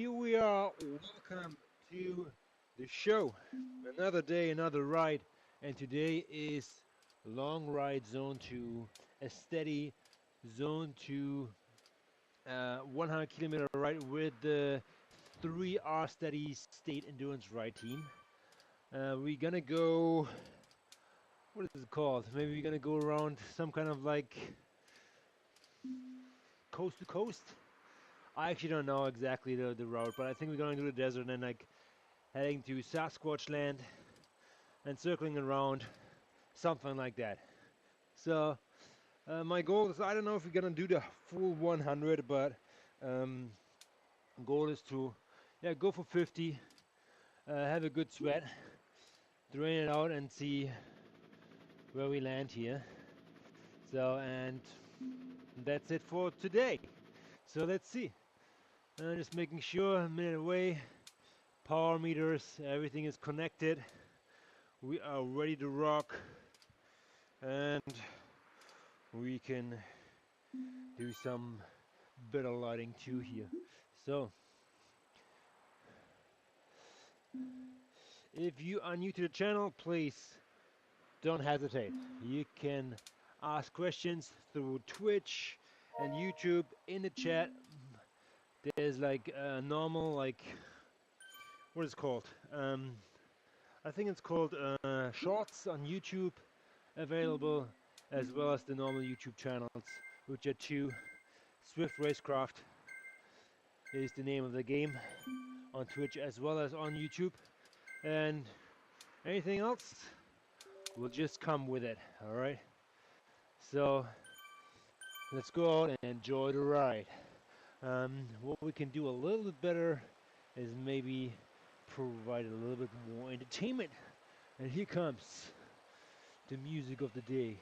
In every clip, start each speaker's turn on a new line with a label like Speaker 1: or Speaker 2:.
Speaker 1: here we are. Welcome to the show. Another day, another ride, and today is long ride zone 2, a steady zone 2, 100 kilometer ride with the 3R steady state endurance ride team. We're gonna go. What is it called? Maybe we're gonna go around some kind of like coast to coast. I actually don't know exactly the route, but I think we're going through the desert and then like heading to Sasquatch land and circling around, something like that. So my goal is, I don't know if we're gonna do the full 100, but um, goal is to go for 50, have a good sweat, drain it out, and see where we land here. So and that's it for today. So let's see. Just making sure, a minute away, power meters, everything is connected. We are ready to rock, and we can do some better lighting too here. So, if you are new to the channel, please don't hesitate. You can ask questions through Twitch and YouTube in the chat. There's like a normal, like, what is it called? I think it's called Shorts on YouTube available, as well as the normal YouTube channels, which are two. Swift Racecraft is the name of the game on Twitch as well as on YouTube, and anything else will just come with it. All right, so let's go out and enjoy the ride. What we can do a little bit better is maybe provide a little bit more entertainment, and here comes the music of the day.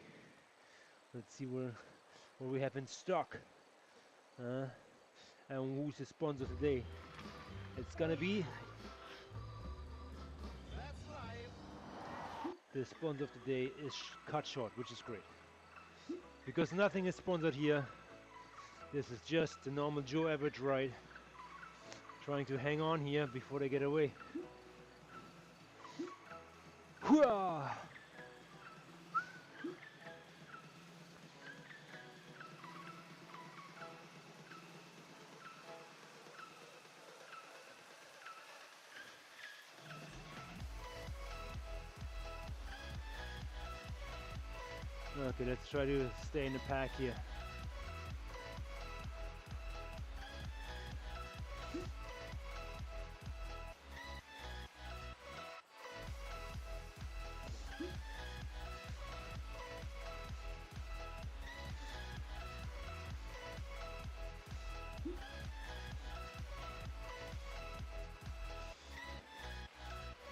Speaker 1: Let's see what we have in stock, and who's the sponsor today. It's gonna be the sponsor of the day is Cut Short, which is great because nothing is sponsored here. This is just a normal Joe average ride, trying to hang on here before they get away. Hooah! Okay, let's try to stay in the pack here.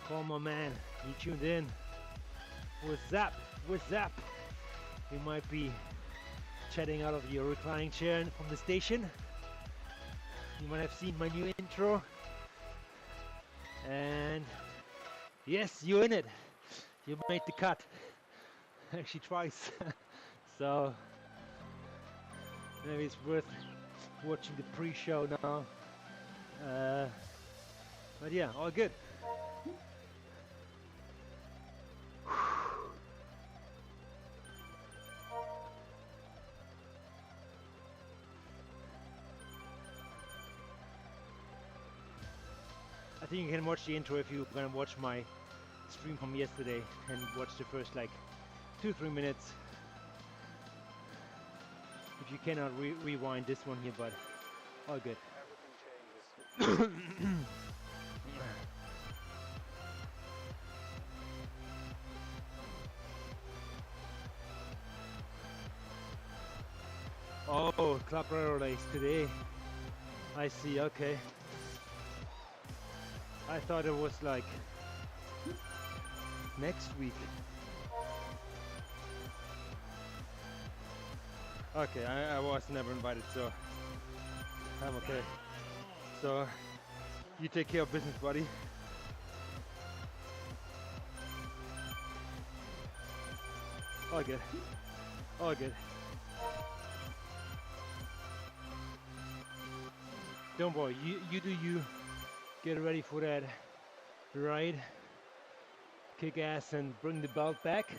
Speaker 1: Come on, man, you tuned in. What's up? What's up? You might be chatting out of your reclining chair from the station. You might have seen my new intro. And yes, you're in it. You made the cut. Actually twice. So maybe it's worth watching the pre-show now. But yeah, all good. I think you can watch the intro if you're gonna watch my stream from yesterday and watch the first like 2-3 minutes. If you cannot rewind this one here, but all good. Oh, Club Race today. I see, okay. I thought it was like next week. Okay, I was never invited, so I'm okay. So you take care of business, buddy. All good. All good. Don't worry, you do you. get ready for that ride, kick ass and bring the belt back.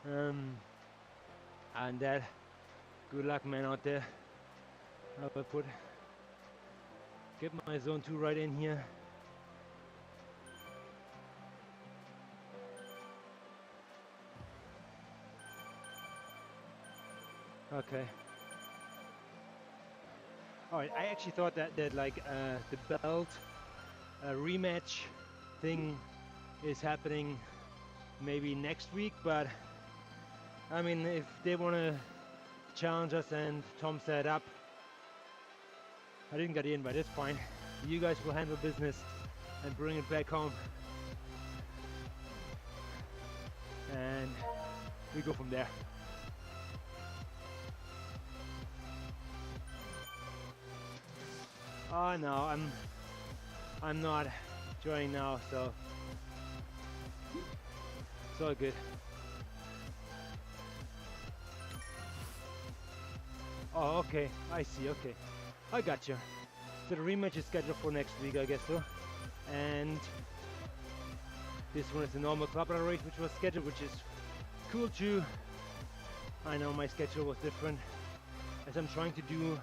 Speaker 1: And that, good luck, man, out there. I will get my zone 2 right in here. Okay. All right. I actually thought that like the belt rematch thing is happening maybe next week, but I mean, if they want to challenge us and Tom set up, I didn't get the invite. It's fine. You guys will handle business and bring it back home, and we go from there. Oh no, I'm not joining now, so it's all good. Oh, okay, I see. Okay, I got you. So the rematch is scheduled for next week, I guess so. And this one is the normal club race, which was scheduled, which is cool too. I know my schedule was different, as I'm trying to do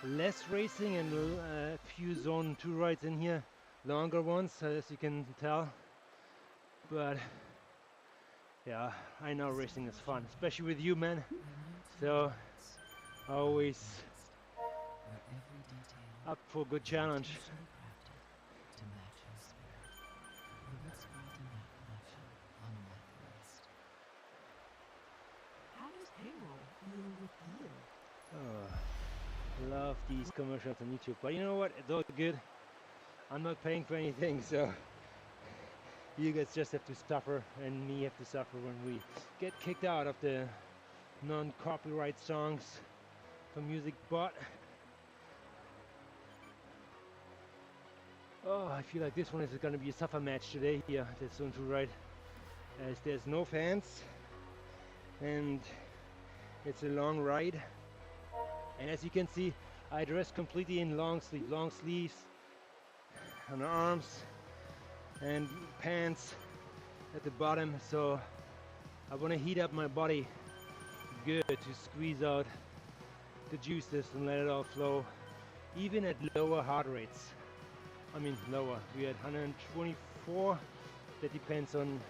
Speaker 1: less racing and a few zone 2 rides in here, longer ones, as you can tell. But yeah, I know racing is fun, especially with you, man. So always up for a good challenge. Oh, love these commercials on YouTube, but you know what? It's all good. I'm not paying for anything, so you guys just have to suffer, and me have to suffer when we get kicked out of the non-copyright songs for Music Bot. Oh, I feel like this one is going to be a suffer match today here at Zone 2 ride, as there's no fans and it's a long ride. And as you can see, I dress completely in long sleeves on the arms and pants at the bottom, so I want to heat up my body good to squeeze out the juices and let it all flow, even at lower heart rates. I mean lower, we're at 124, that depends on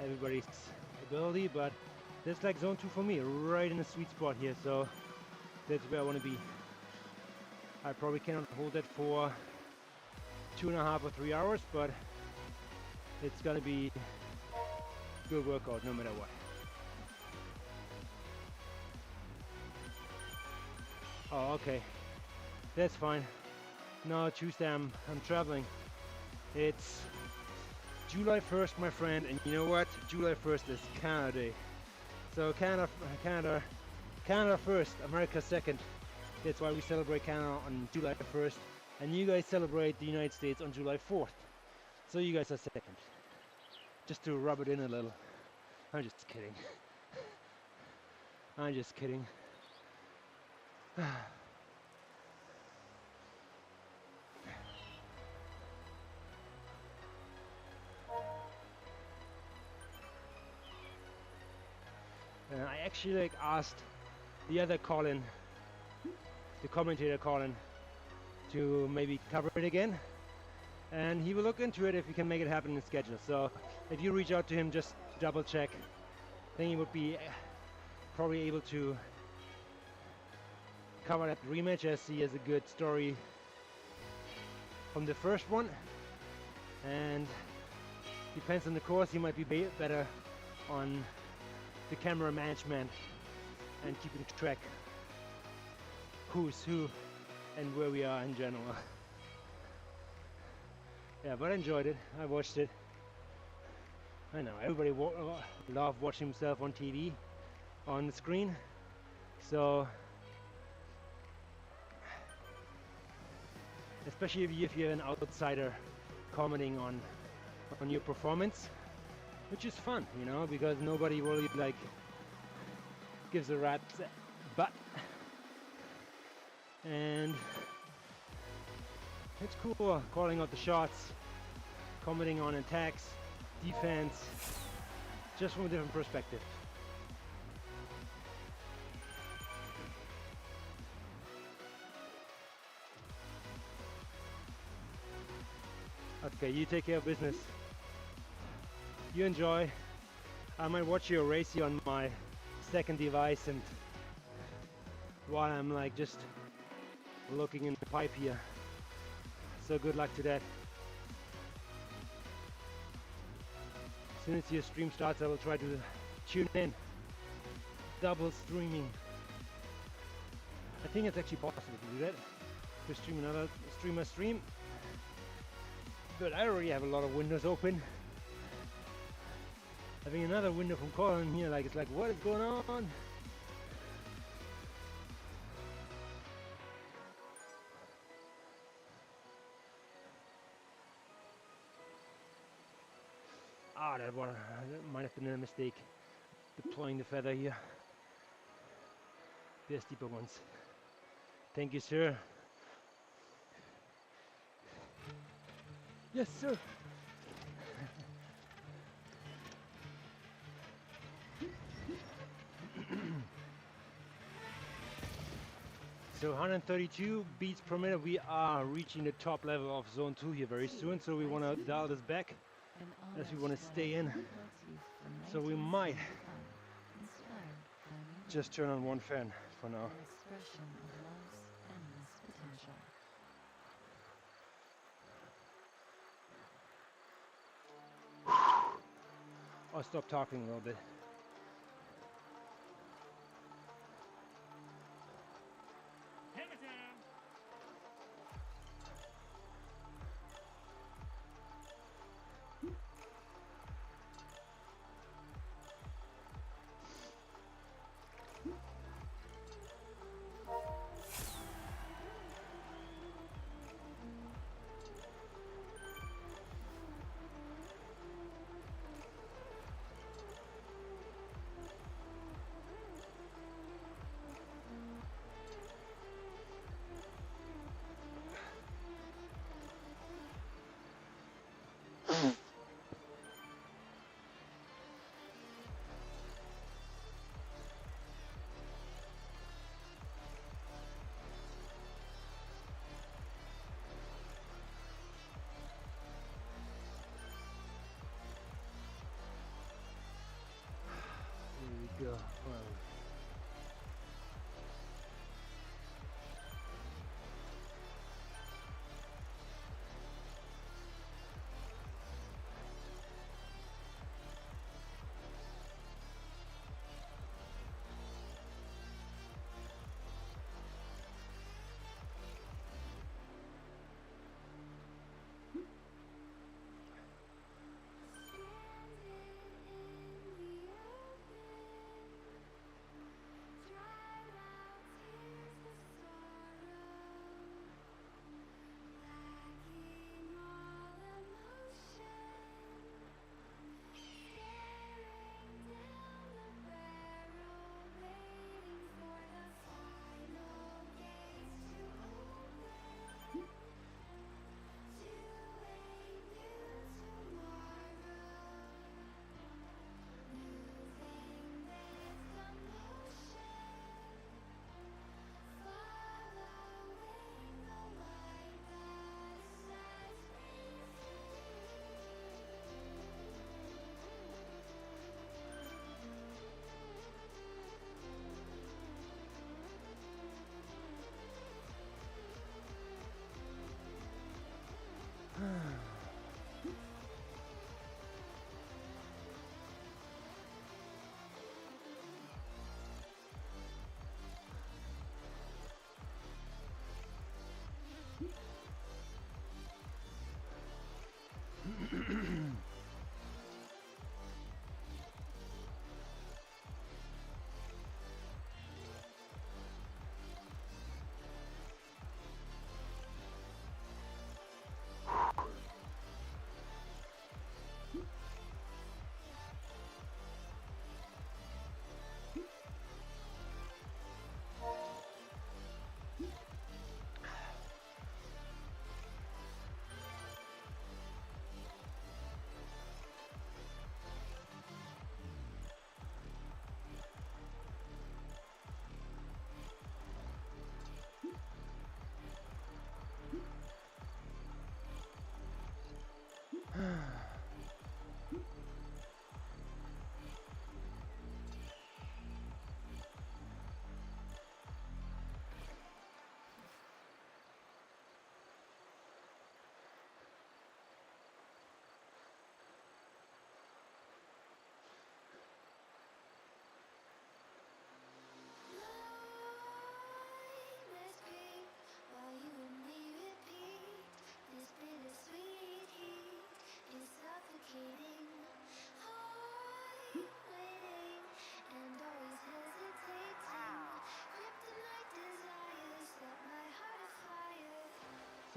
Speaker 1: everybody's ability, but that's like zone 2 for me, right in the sweet spot here, so that's where I want to be. I probably cannot hold it for 2.5 or 3 hours, but it's gonna be a good workout no matter what. Oh, okay, that's fine. No, Tuesday I'm traveling. It's July 1st, my friend, and you know what? July 1st is Canada Day. So Canada first, America second. That's why we celebrate Canada on July 1st, and you guys celebrate the United States on July 4th. So you guys are second. Just to rub it in a little. I'm just kidding. I'm just kidding. I actually like asked the other Colin, the commentator Colin, to maybe cover it again, and he will look into it if he can make it happen in the schedule. So if you reach out to him, just double check. I think he would be probably able to cover that rematch, as he has a good story from the first one, and depends on the course, he might be better on the camera management and keeping track who's who and where we are in general. Yeah, but I enjoyed it. I watched it. I know everybody love watching himself on TV, on the screen. So, especially if you're an outsider commenting on your performance, which is fun, you know, because nobody really like gives a rat's butt. And It's cool calling out the shots, commenting on attacks, defense, just from a different perspective. Okay, you take care of business. You enjoy. I might watch you or race you on my second device, and while I'm like just looking in the pipe here. So good luck to that. As soon as your stream starts, I will try to tune in. Double streaming. I think it's actually possible to do that. To stream another streamer stream. But I already have a lot of windows open. Having another window from Colin here, like it's like, what is going on? Ah, that might have been a mistake. Deploying the feather here. There's deeper ones. Thank you, sir. Yes, sir. So 132 beats per minute. We are reaching the top level of Zone 2 here very soon. So we want to dial this back as we want to stay in. So we might just turn on one fan for now. I'll stop talking a little bit. Here we go.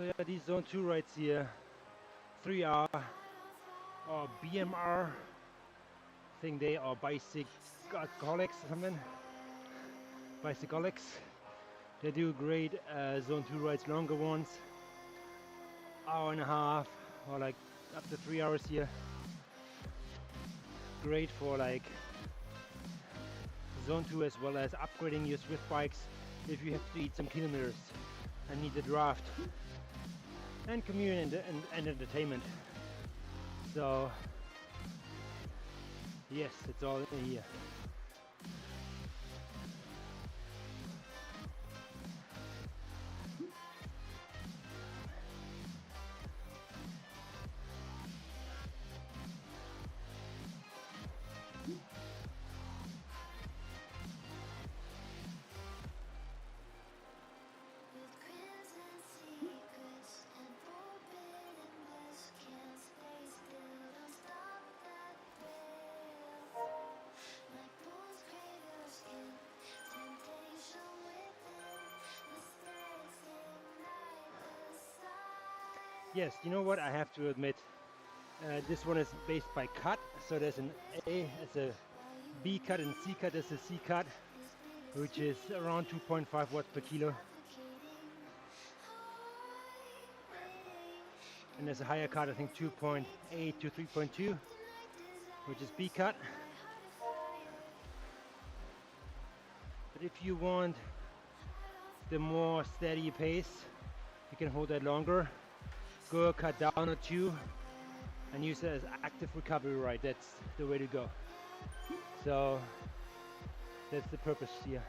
Speaker 1: So yeah, these Zone 2 rides here, 3R or BMR, I think they are bicycolics or something. Bicycolics. They do great Zone 2 rides, longer ones, hour and a half or like up to 3 hours here. Great for like Zone 2 as well as upgrading your Swift bikes if you have to eat some kilometers and need the draft and commute and entertainment. So yes, it's all in here. Yes, you know what? I have to admit, this one is based by cut. So there's an A, it's a B cut, and C cut is a C cut, which is around 2.5 watts per kilo. And there's a higher cut, I think 2.8 to 3.2, which is B cut. But if you want the more steady pace, you can hold that longer. Go a cut down or two and use it as active recovery ride. That's the way to go. So that's the purpose here.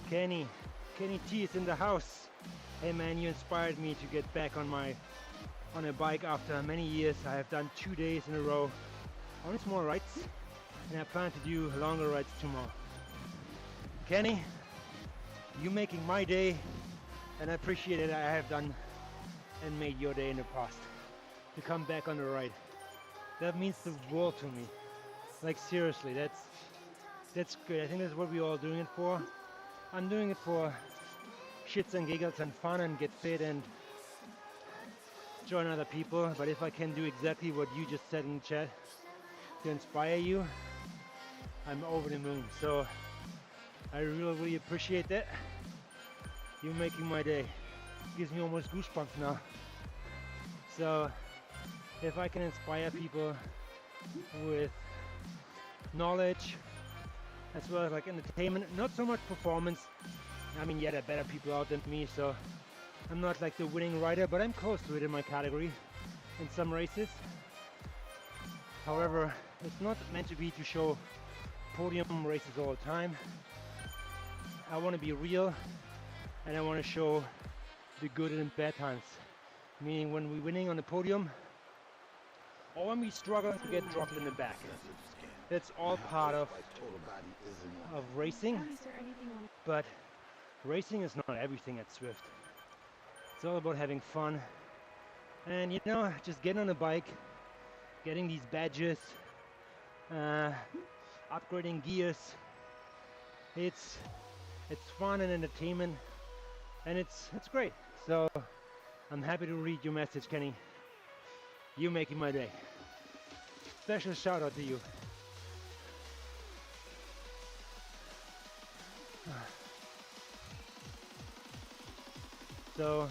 Speaker 1: Kenny T is in the house. Hey man, you inspired me to get back on a bike after many years. I have done 2 days in a row on small rides, and I plan to do longer rides tomorrow. Kenny, you making my day, and I appreciate it. I have done and made your day in the past to come back on the ride. That means the world to me. Like seriously, that's good. I think that's what we're all doing it for. I'm doing it for shits and giggles and fun and get fit and join other people. But if I can do exactly what you just said in the chat to inspire you, I'm over the moon. So I really, really appreciate that. You're making my day. Gives me almost goosebumps now. So if I can inspire people with knowledge as well as like entertainment, not so much performance. I mean, yeah, there are better people out than me, so I'm not like the winning rider, but I'm close to it in my category in some races. However, it's not meant to be to show podium races all the time. I want to be real, and I want to show the good and bad times. Meaning when we're winning on the podium, or when we struggle to get dropped in the back. That's all part of racing, but racing is not everything at Swift. It's all about having fun, and you know, just getting on a bike, getting these badges, upgrading gears. It's fun and entertainment, and it's great. So I'm happy to read your message, Kenny. You're making my day. Special shout out to you. So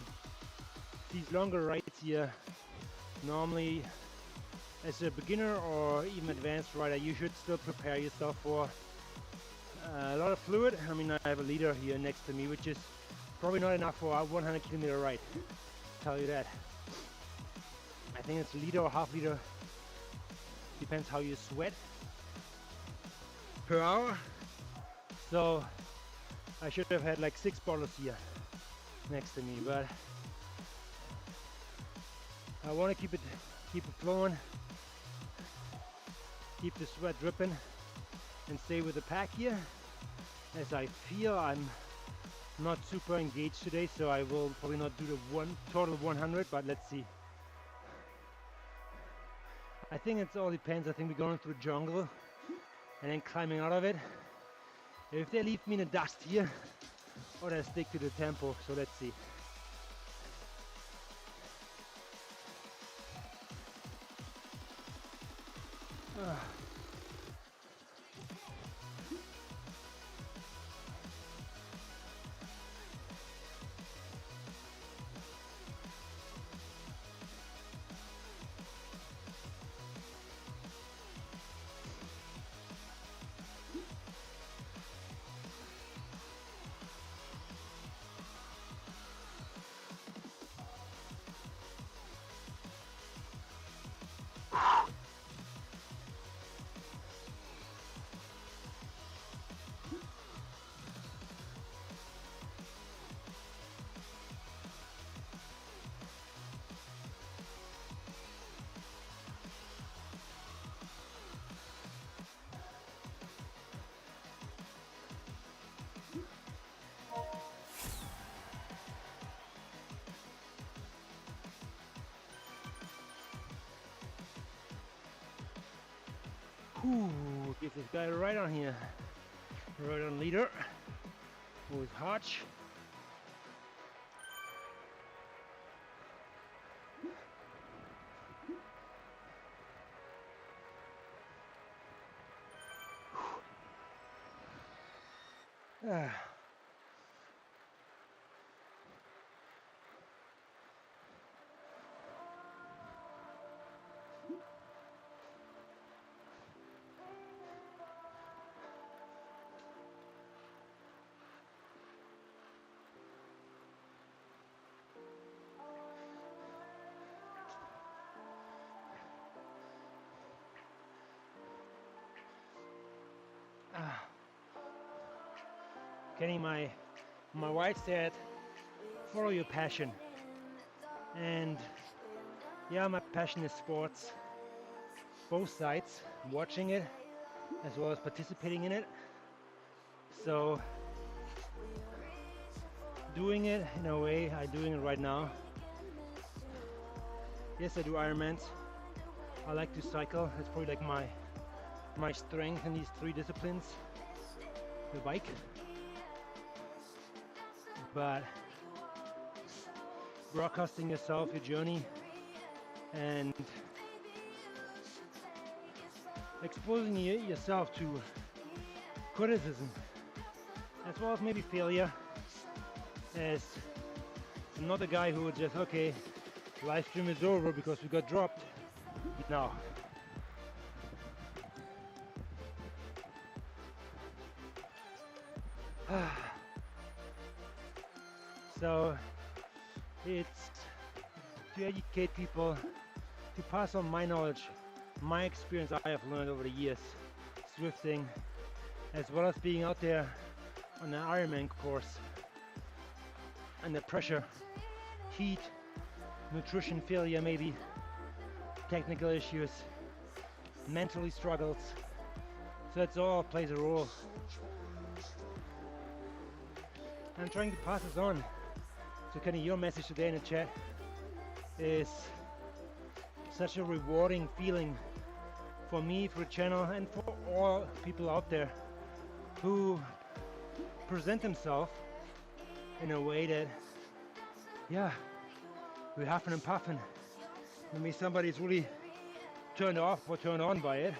Speaker 1: these longer rides here, normally as a beginner or even advanced rider, you should still prepare yourself for a lot of fluid. I mean, I have a liter here next to me, which is probably not enough for a 100 kilometer ride. I'll tell you that. I think it's a liter or half liter. Depends how you sweat per hour. So I should have had like 6 bottles here next to me, but I want to keep it flowing, keep the sweat dripping, and stay with the pack here, as I feel I'm not super engaged today, so I will probably not do the one total 100, but let's see. I think it all depends. I think we're going through the jungle and then climbing out of it. If they leave me in the dust here, or they stick to the tempo, so let's see. Whew, get this guy right on here. Right on leader. With Hodge. Kenny, my wife said, follow your passion. And yeah, my passion is sports. Both sides, watching it as well as participating in it. So doing it in a way, I'm doing it right now. Yes, I do Ironmans. I like to cycle. It's probably like my strength in these three disciplines. The bike. But broadcasting yourself, your journey, and exposing yourself to criticism, as well as maybe failure, as I'm not the guy who would just, okay, live stream is over because we got dropped. No. So it's to educate people, to pass on my knowledge, my experience I have learned over the years, swifting, as well as being out there on an Ironman course, and the pressure, heat, nutrition failure maybe, technical issues, mentally struggles. So it's all plays a role. I'm trying to pass this on. So kind of your message today in the chat is such a rewarding feeling for me, for the channel, and for all people out there who present themselves in a way that, yeah, we're huffing and puffing. Maybe somebody's really turned off or turned on by it.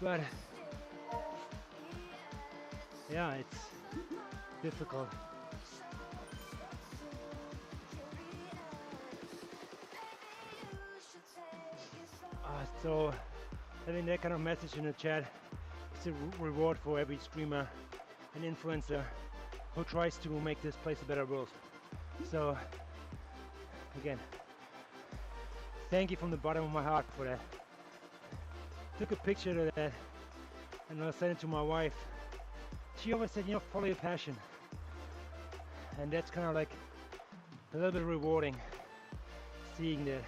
Speaker 1: But yeah, it's difficult. So having that kind of message in the chat is a reward for every streamer and influencer who tries to make this place a better world. So again, thank you from the bottom of my heart for that. Took a picture of that and I sent it to my wife. She always said, you know, follow your passion. And that's kind of like a little bit rewarding seeing that.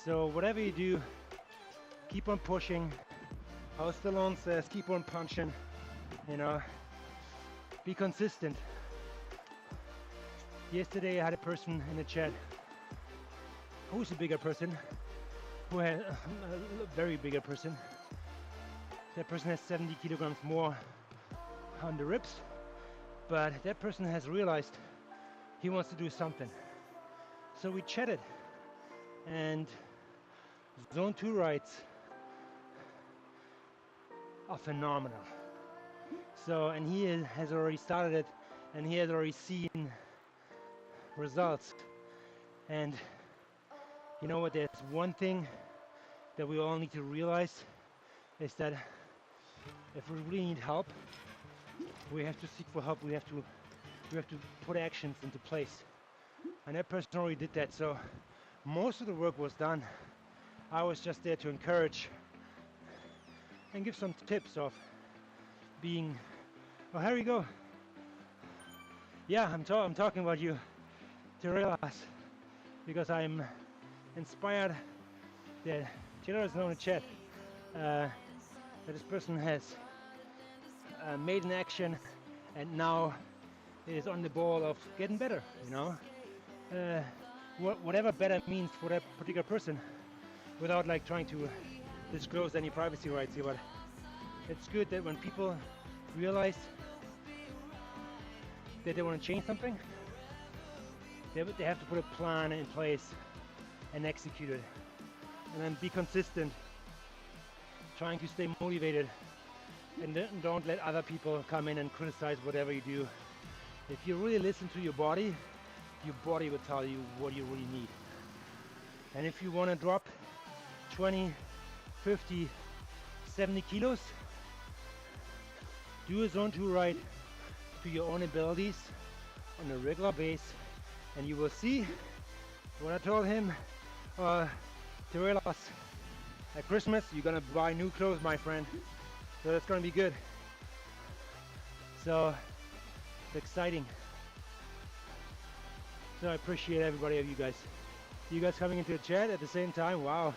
Speaker 1: So whatever you do, keep on pushing. How Stallone says, keep on punching, you know. Be consistent. Yesterday I had a person in the chat who's a bigger person, who had a very bigger person. That person has 70 kilograms more on the ribs, but that person has realized he wants to do something. So we chatted, and Zone 2 rides are phenomenal. So, and he has already started it, and he has already seen results. And you know what, there's one thing that we all need to realize, is that if we really need help, we have to seek for help. We have to put actions into place. And that person already did that, so most of the work was done. I was just there to encourage and give some tips of being, oh, here we go. Yeah, I'm talking about you, to realize, because I'm inspired that Taylor is known in chat, that this person has made an action and now is on the ball of getting better, you know. Whatever better means for that particular person, without like trying to disclose any privacy rights here, but it's good that when people realize that they want to change something, they have to put a plan in place and execute it, and then be consistent, trying to stay motivated, and don't let other people come in and criticize whatever you do. If you really listen to your body will tell you what you really need. And if you want to drop 20, 50, 70 kilos, do a Zone 2 ride to your own abilities on a regular basis, and you will see what I told him to realize at Christmas you're gonna buy new clothes, my friend. So that's gonna be good. So it's exciting. So I appreciate everybody of you guys. You guys coming into the chat at the same time. Wow,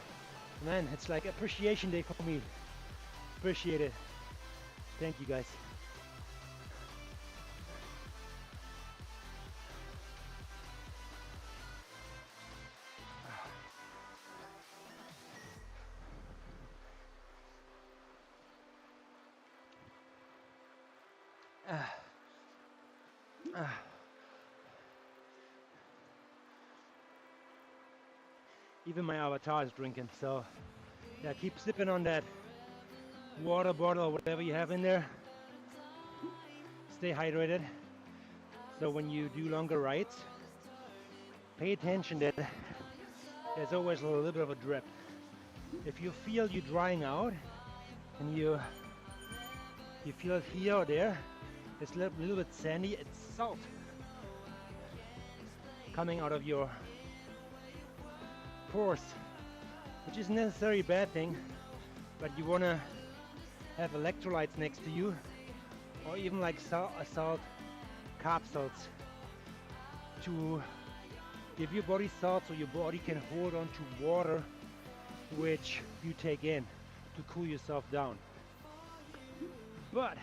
Speaker 1: man, it's like appreciation day for me. Appreciate it. Thank you guys. Even my avatar is drinking, so yeah, keep sipping on that water bottle or whatever you have in there. Stay hydrated. So when you do longer rides, pay attention that there's always a little bit of a drip. If you feel you drying out and you feel it here or there, it's a little bit sandy, it's salt coming out of your pores, which isn't necessarily a bad thing, but you want to have electrolytes next to you, or even like salt capsules to give your body salt so your body can hold on to water which you take in to cool yourself down. But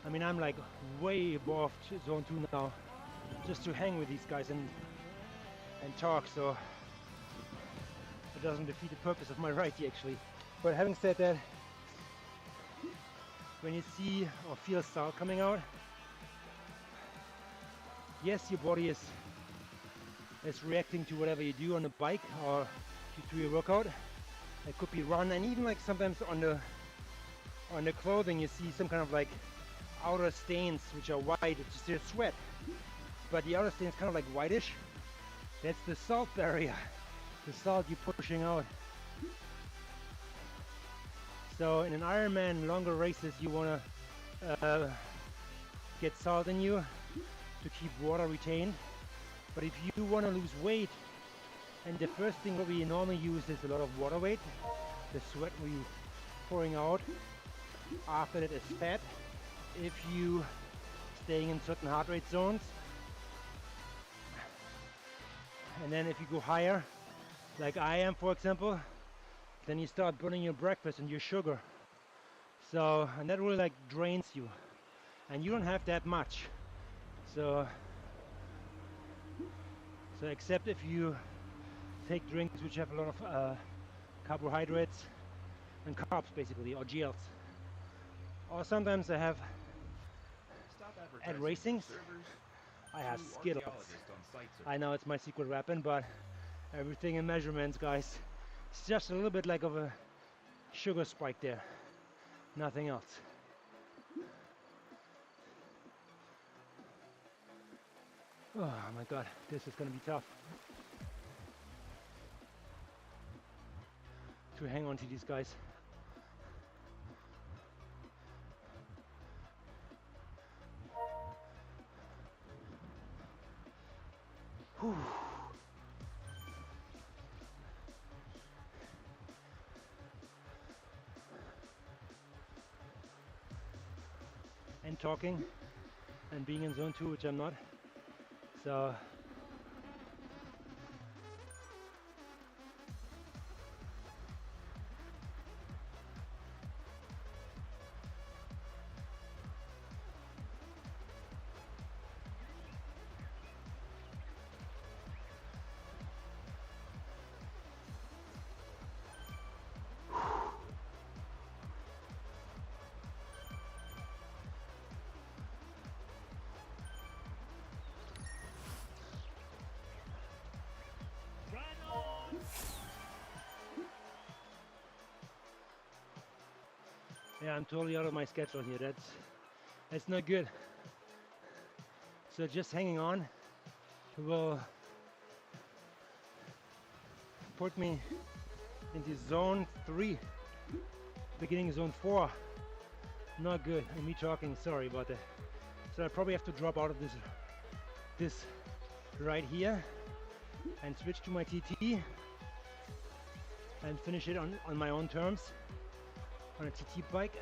Speaker 1: I mean, I'm like way above Zone 2 now, just to hang with these guys and talk, so it doesn't defeat the purpose of my ride actually. But having said that, when you see or feel salt coming out, yes, your body is reacting to whatever you do on the bike or to your workout. It could be run, and even like sometimes on the clothing you see some kind of like outer stains which are white, it's just their sweat, but the outer stain is kind of like whitish. That's the salt barrier, the salt you're pushing out. So in an Ironman, longer races, you want to get salt in you to keep water retained. But if you want to lose weight, and the first thing what we normally use is a lot of water weight, the sweat we pouring out, after that is fat. If you staying in certain heart rate zones, and then if you go higher, like I am for example, then you start burning your breakfast and your sugar. So, and that really like drains you, and you don't have that much. So, so except if you take drinks which have a lot of carbohydrates and carbs, basically, or GLs. Or sometimes I have
Speaker 2: Stop
Speaker 1: at
Speaker 2: advertising your
Speaker 1: racings,
Speaker 2: servers
Speaker 1: I
Speaker 2: to
Speaker 1: have Skittles.
Speaker 2: archaeologists on site
Speaker 1: I know it's my secret weapon, but everything in measurements, guys. It's just a little bit like of a sugar spike there. Nothing else. Oh my god, this is gonna be tough to hang on to these guys. Whew. And talking and being in zone 2, which I'm not. So yeah, I'm totally out of my schedule here. That's not good. So just hanging on will put me into zone 3, beginning zone 4. Not good. And me talking, sorry about that. So I probably have to drop out of this right here and switch to my TT and finish it on my own terms on a TT bike.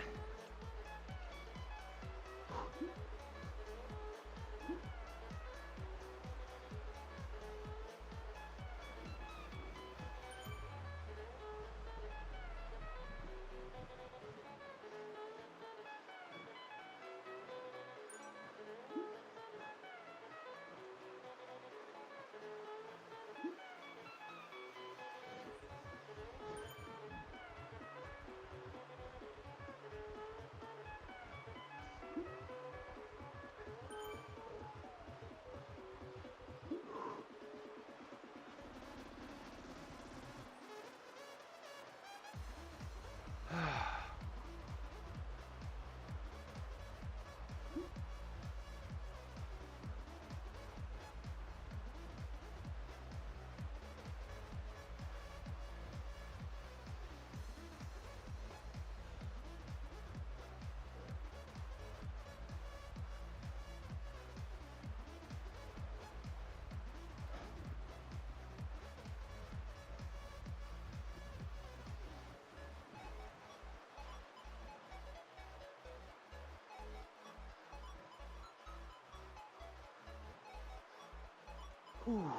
Speaker 1: Whew.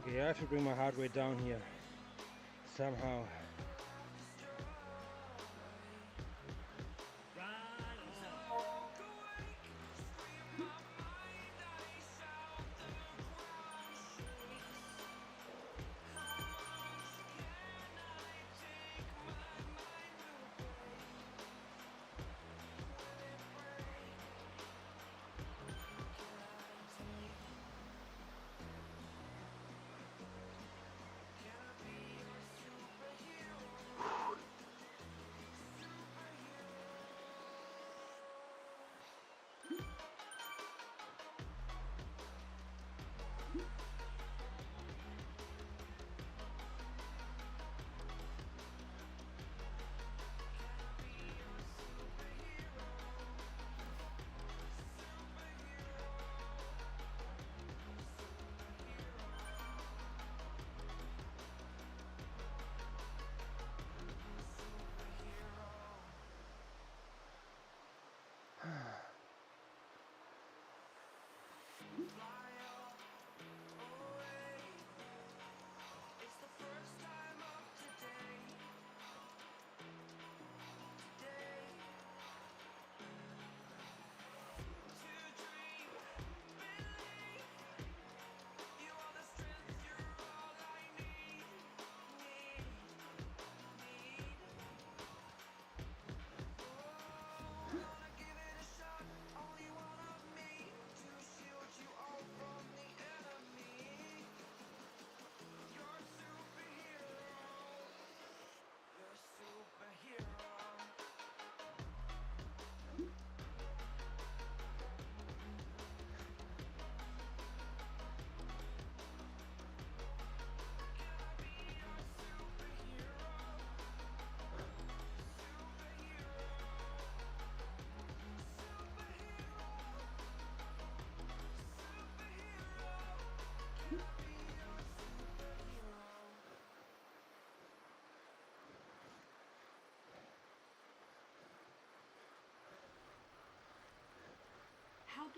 Speaker 1: Okay, I have to bring my heart rate down here somehow.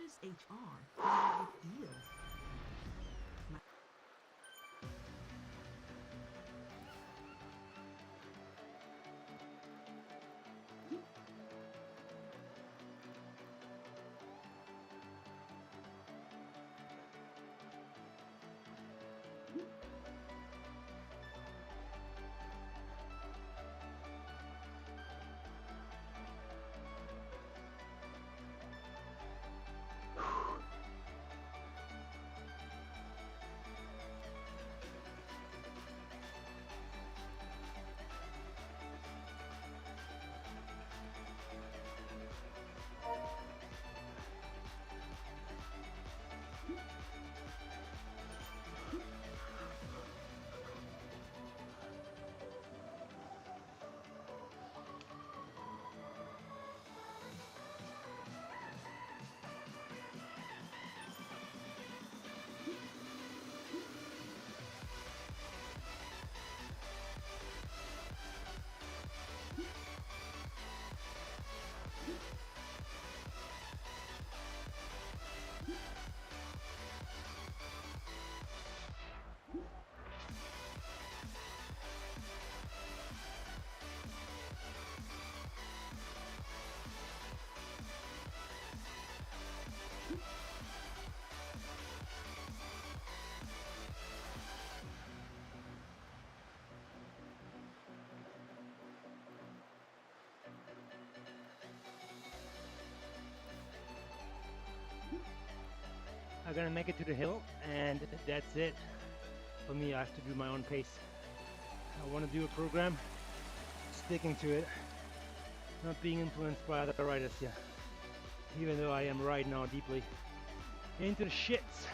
Speaker 3: does HR have with you?
Speaker 1: I'm gonna make it to the hill, and that's it. For me, I have to do my own pace. I want to do a program, sticking to it, not being influenced by other riders here. Even though I am right now deeply into the shits.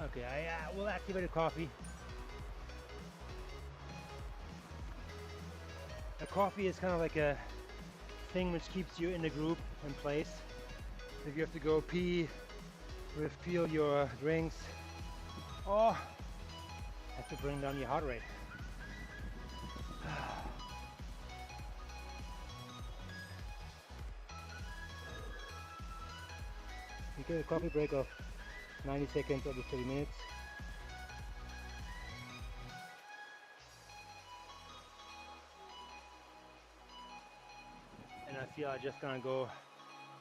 Speaker 1: Okay, I will activate a coffee. A coffee is kind of like a thing which keeps you in the group in place. If you have to go pee, refill your drinks, or have to bring down your heart rate. You get a coffee break of 90 seconds every 30 minutes. And I feel I'm just gonna go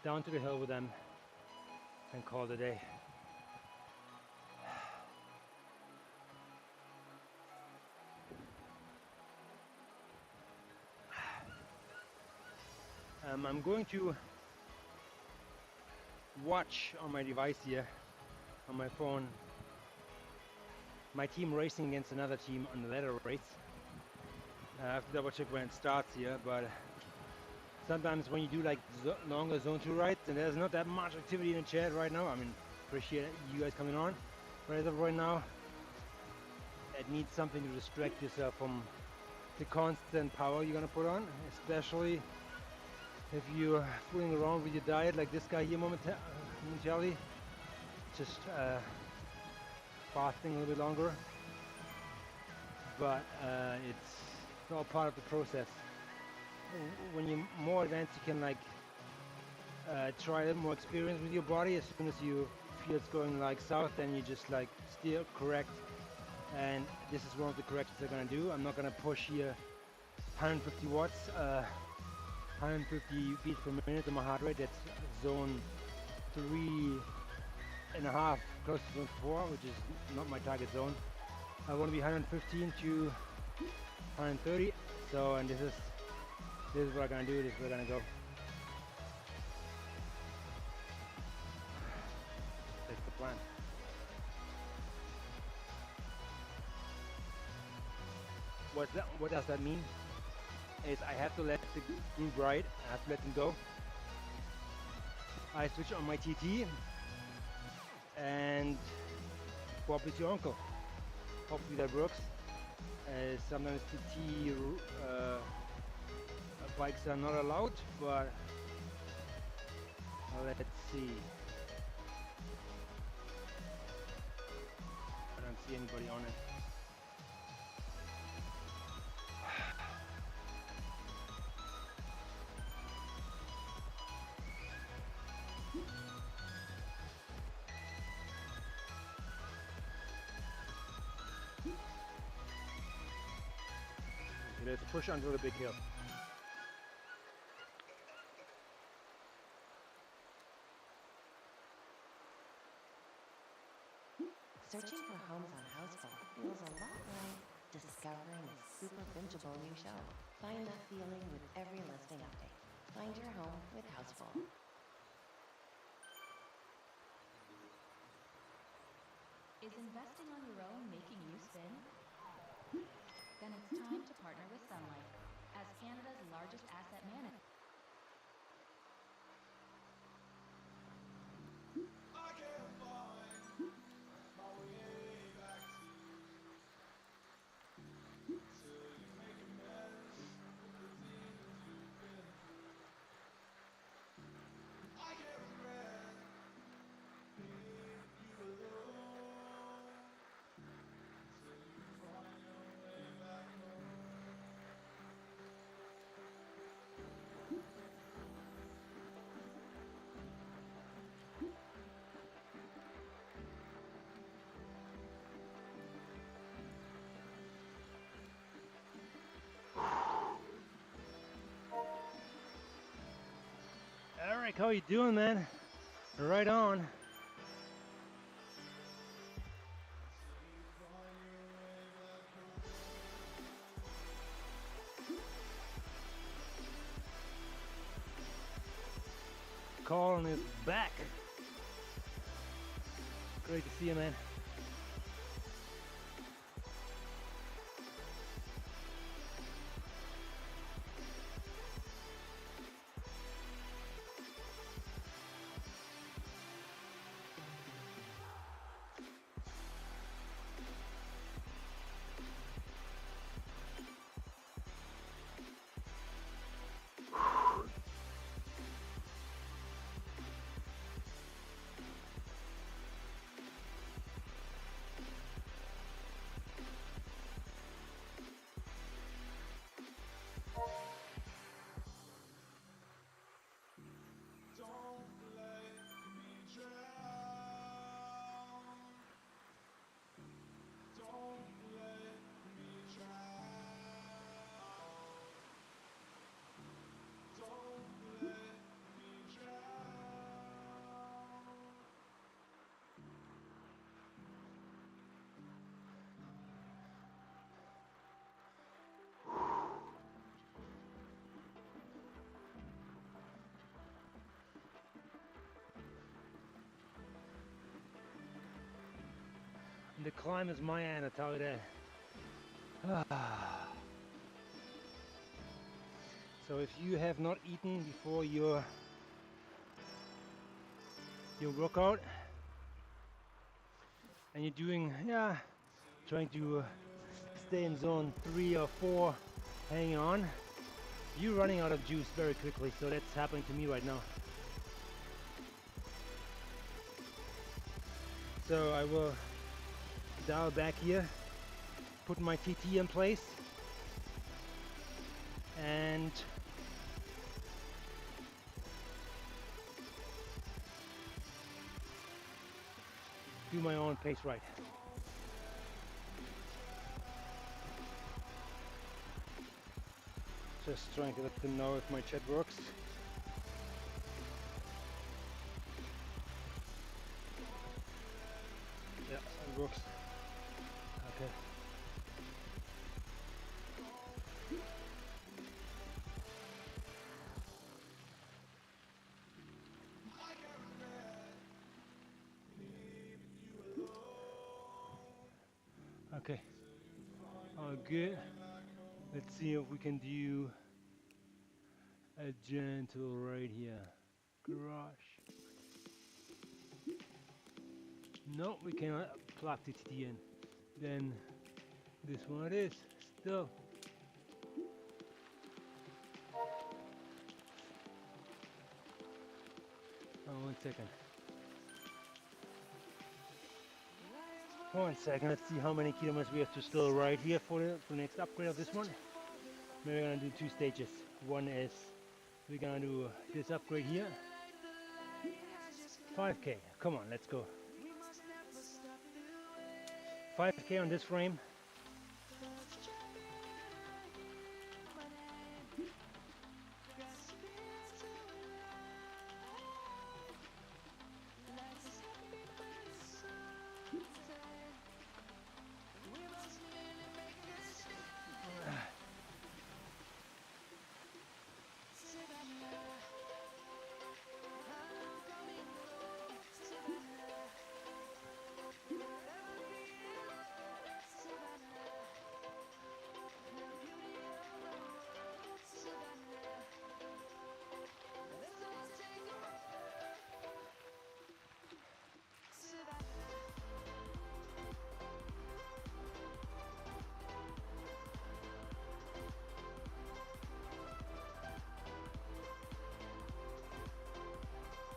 Speaker 1: down to the hill with them and call it a day. I'm going to watch on my device here, on my phone, my team racing against another team on the ladder race. I have to double check when it starts here, but sometimes when you do like longer Zone 2 rides and there's not that much activity in the chat right now, I mean, appreciate you guys coming on. But as of right now, it needs something to distract yourself from the constant power you're gonna put on, especially if you're fooling around with your diet like this guy here momentarily, just fasting a little bit longer. But it's all part of the process. When you're more advanced, you can like try a little more experience with your body. As soon as you feel it's going like south, then you just like steer correct. And this is one of the corrections I'm gonna do. I'm not gonna push here 150 watts, 150 beats per minute on my heart rate. That's zone 3.5, close to zone 4, which is not my target zone. I want to be 115 to 130. So, and this is what I'm gonna do. This is where I'm gonna go. That's the plan. What does that mean? Is I have to let the group ride. I have to let them go. I switch on my TT and swap with your uncle. Hopefully that works. Sometimes TT bikes are not allowed, but let's see. I don't see anybody on it. Let's push onto the big hill.
Speaker 4: Searching for homes on Houseful feels a lot like discovering a super bingeable new show. Find that feeling with every listing update. Find your home with Houseful.
Speaker 5: Is investing on your own making you spin? Then it's time to partner with Sunlight. As Canada's largest asset manager,
Speaker 1: Eric, how you doing, man? Right on. Colin is back. Great to see you, man. The climb is my end, I tell you that. So if you have not eaten before your workout and you're doing, trying to stay in zone 3 or 4, hanging on, you're running out of juice very quickly. So that's happening to me right now. So I will dial back here, put my TT in place, and do my own pace right. Just trying to let them know if my chat works. Yeah, it works. Okay. Okay. All good. Let's see if we can do a gentle right here. Garage. No, we cannot plug the TT in. Then this one it is. Still. Oh, 1 second. 1 second. Let's see how many kilometers we have to still ride here for the next upgrade of this one. Maybe we're gonna do 2 stages. One is we're gonna do this upgrade here. 5k. Come on, let's go. 5k on this frame.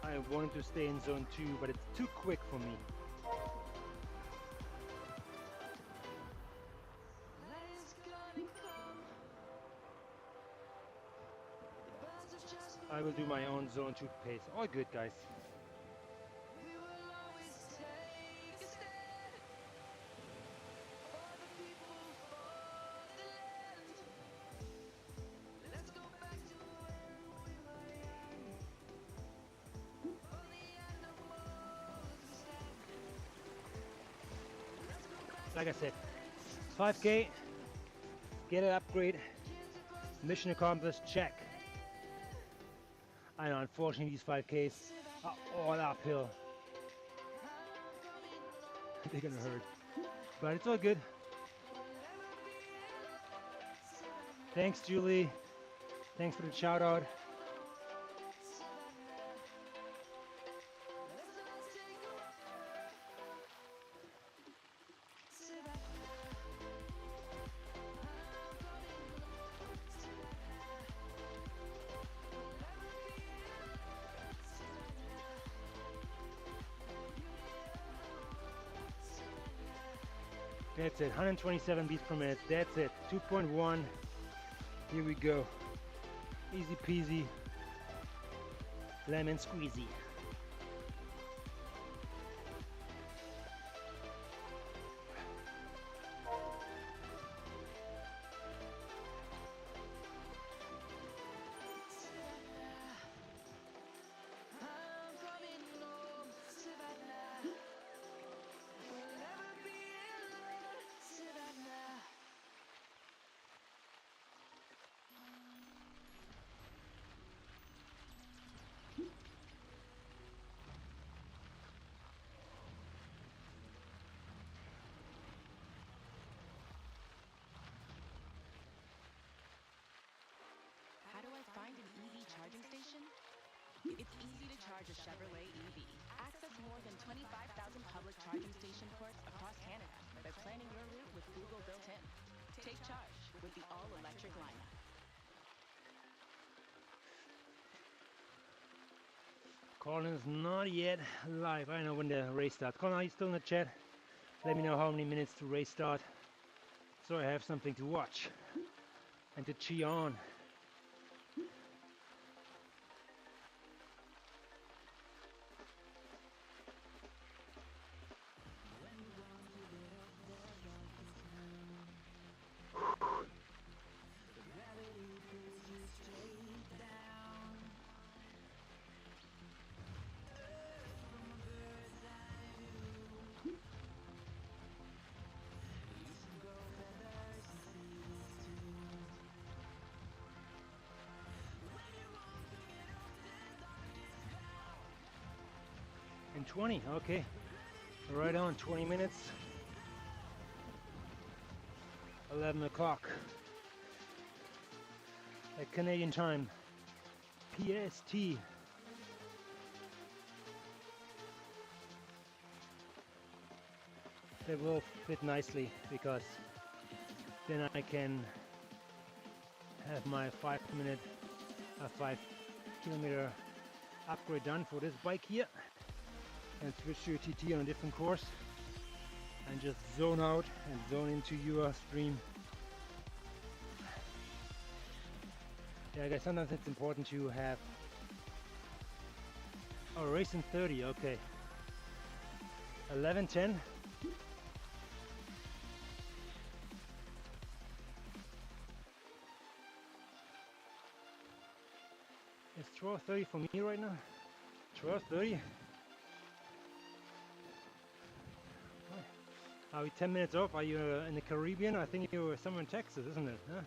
Speaker 1: I wanted to stay in zone 2, but it's too quick for me. I will do my own zone 2 pace. All good, guys. Like I said, 5k, get an upgrade, mission accomplished, check. I know, unfortunately, these 5ks are all uphill. They're gonna hurt, but it's all good. Thanks, Julie. Thanks for the shout out. That's it, 127 beats per minute. That's it, 2.1. Here we go. Easy peasy, lemon squeezy.
Speaker 6: charge a Chevrolet EV. Access more than 25,000 public charging station ports across Canada by planning your route with Google built in. Take charge with the all-electric lineup.
Speaker 1: Colin is not yet live. I know when the race starts. Colin, are you still in the chat? Let me know how many minutes to race start, so I have something to watch and to cheer on. And 20, okay. Right on, 20 minutes. 11 o'clock. At Canadian time. PST. That will fit nicely because then I can have my 5 kilometer upgrade done for this bike here and switch to a TT on a different course and just zone out and zone into your stream. Yeah, guys, sometimes it's important to have a race in 30, okay. 11:10. It's 12:30 for me right now. 12:30. Are we 10 minutes off? Are you in the Caribbean? I think you were somewhere in Texas, isn't it? Huh?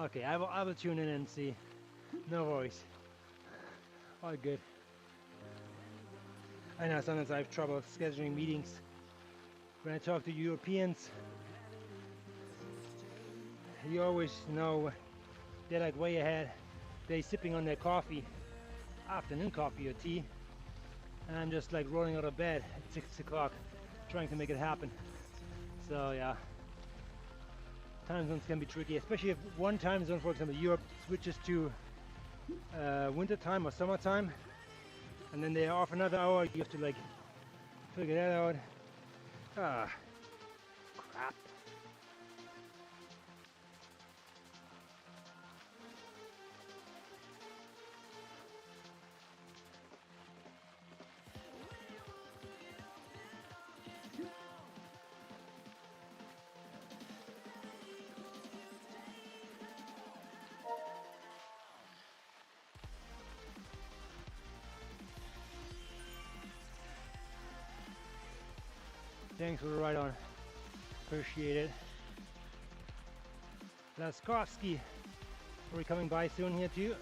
Speaker 1: Okay, I will tune in and see. No worries. All good. I know sometimes I have trouble scheduling meetings. When I talk to Europeans, you always know they're like way ahead. They're sipping on their coffee, afternoon coffee or tea. And I'm just like rolling out of bed at 6 o'clock, trying to make it happen. So yeah, time zones can be tricky, especially if one time zone, for example, Europe switches to winter time or summertime, and then they're off another hour. You have to like figure that out. Ah, crap. Thanks for the ride on. Appreciate it. Laskovsky, are we coming by soon here too?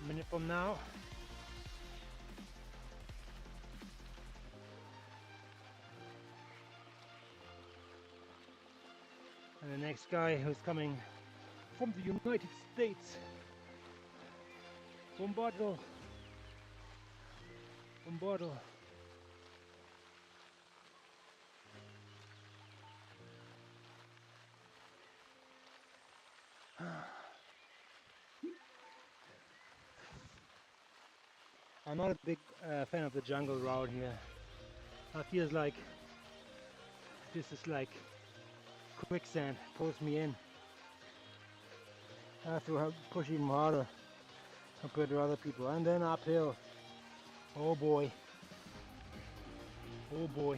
Speaker 1: A minute from now. And the next guy who's coming from the United States. Bombardo. Bombardo. I'm not a big fan of the jungle route here. I feels like this is like quicksand, pulls me in. I have to push even harder compared to other people. And then uphill. Oh boy. Oh boy.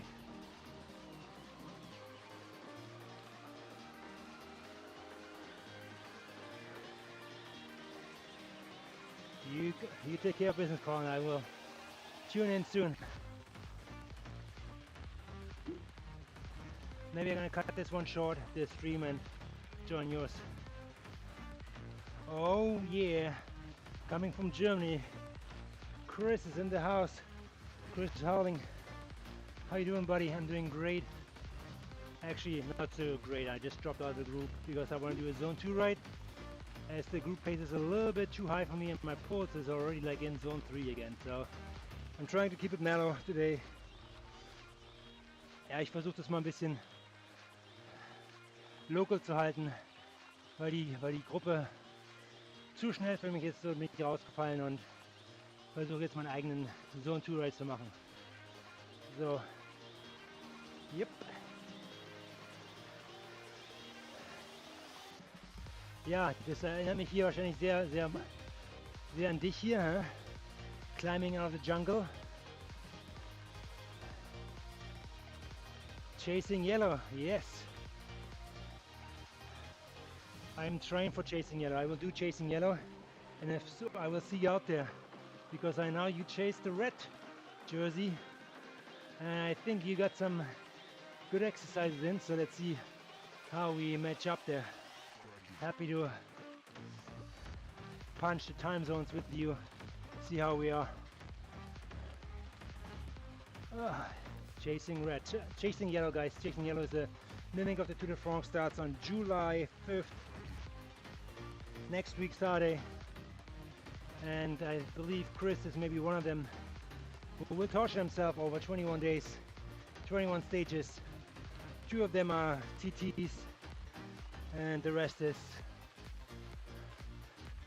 Speaker 1: You take care of business, Colin. I will tune in soon. Maybe I'm gonna cut this one short, this stream, and join yours. Oh yeah, coming from Germany. Chris is in the house. Chris Howling. How you doing, buddy? I'm doing great. Actually, not so great. I just dropped out of the group because I want to do a Zone 2 ride. as the group pace is a little bit too high for me and my pulse is already like in zone 3 again. So I'm trying to keep it mellow today. Ja, ich versuche das mal ein bisschen local zu halten, weil die Gruppe zu schnell für mich ist, so bin ich rausgefallen und versuche jetzt meinen eigenen Zone 2 Race zu machen. So. Yep. Ja, das erinnert mich hier wahrscheinlich sehr an dich hier. Hä? Climbing out of the jungle. Chasing yellow, yes. I'm trying for chasing yellow. I will do chasing yellow. And if so, I will see you out there. Because I know you chased the red jersey. And I think you got some good exercises in. So let's see how we match up there. Happy to punch the time zones with you. See how we are. Chasing red, chasing yellow, guys. Chasing yellow is the mimic of the Tour de France. Starts on July 5th, next week Saturday, and I believe Chris is maybe one of them who will torture himself over 21 days, 21 stages. 2 of them are TTs, and the rest is